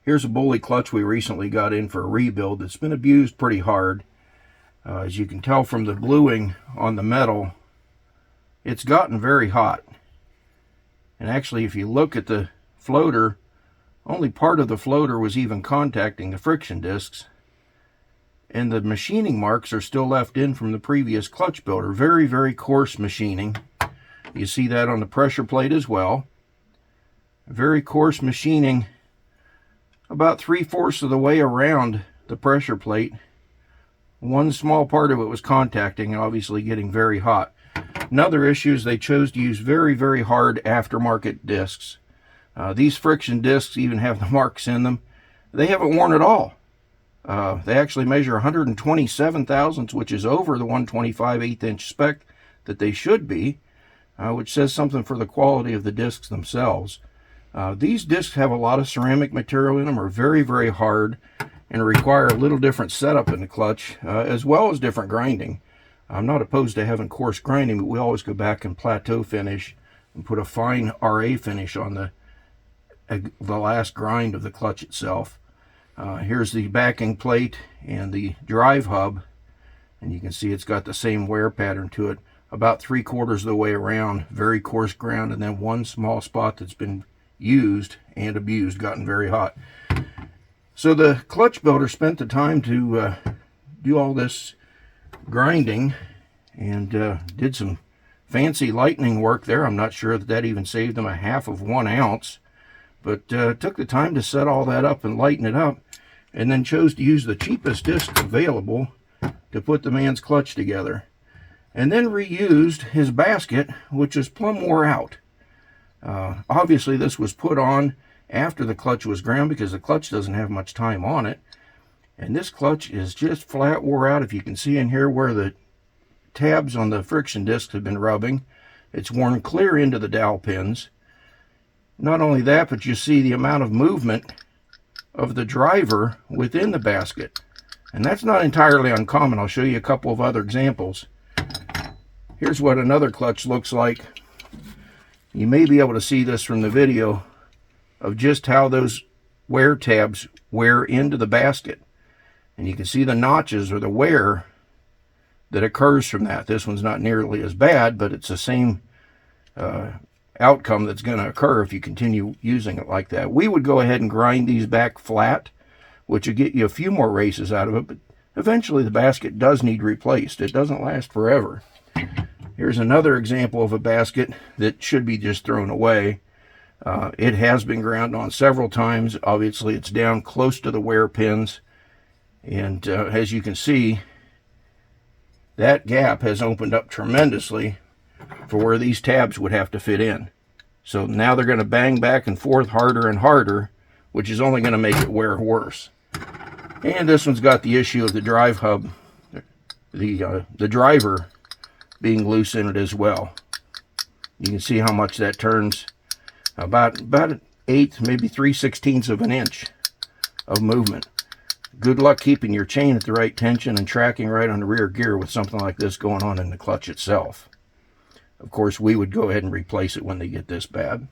Here's a bully clutch we recently got in for a rebuild that's been abused pretty hard. As you can tell from the bluing on the metal, it's gotten very hot. And actually, if you look at the floater, only part of the floater was even contacting the friction discs. And the machining marks are still left in from the previous clutch builder. Very, very coarse machining. You see that on the pressure plate as well. Very coarse machining about 3/4 of the way around the pressure plate. One small part of it was contacting and obviously getting very hot. Another issue is they chose to use very, very hard aftermarket discs. These friction discs even have the marks in them. They haven't worn at all. They actually measure 127 thousandths, which is over the 125 1/8" spec that they should be, which says something for the quality of the discs themselves. These discs have a lot of ceramic material in them, are very, very hard, and require a little different setup in the clutch, as well as different grinding. I'm not opposed to having coarse grinding, but we always go back and plateau finish and put a fine RA finish on the last grind of the clutch itself. Here's the backing plate and the drive hub, and you can see it's got the same wear pattern to it, about 3/4 of the way around, very coarse ground, and then one small spot that's been used and abused, gotten very hot. So the clutch builder spent the time to do all this grinding and did some fancy lightning work there. I'm not sure that even saved them a 1/2 of 1 ounce, but took the time to set all that up and lighten it up, and then chose to use the cheapest discs available to put the man's clutch together, and then reused his basket, which is plumb wore out. Obviously this was put on after the clutch was ground because the clutch doesn't have much time on it, and this clutch is just flat wore out. If you can see in here where the tabs on the friction discs have been rubbing, it's worn clear into the dowel pins. Not only that, but you see the amount of movement of the driver within the basket, and that's not entirely uncommon. I'll show you a couple of other examples. Here's what another clutch looks like. You may be able to see this from the video of just how those wear tabs wear into the basket. And you can see the notches or the wear that occurs from that. This one's not nearly as bad, but it's the same outcome that's going to occur if you continue using it like that. We would go ahead and grind these back flat, which would get you a few more races out of it, but eventually the basket does need replaced. It doesn't last forever. Here's another example of a basket that should be just thrown away. It has been ground on several times. Obviously, it's down close to the wear pins. And as you can see, that gap has opened up tremendously for where these tabs would have to fit in. So now they're going to bang back and forth harder and harder, which is only going to make it wear worse. And this one's got the issue of the drive hub, the driver being loose in it as well. You can see how much that turns. About an 1/8, maybe 3/16 of an inch of movement. Good luck keeping your chain at the right tension and tracking right on the rear gear with something like this going on in the clutch itself. Of course, we would go ahead and replace it when they get this bad.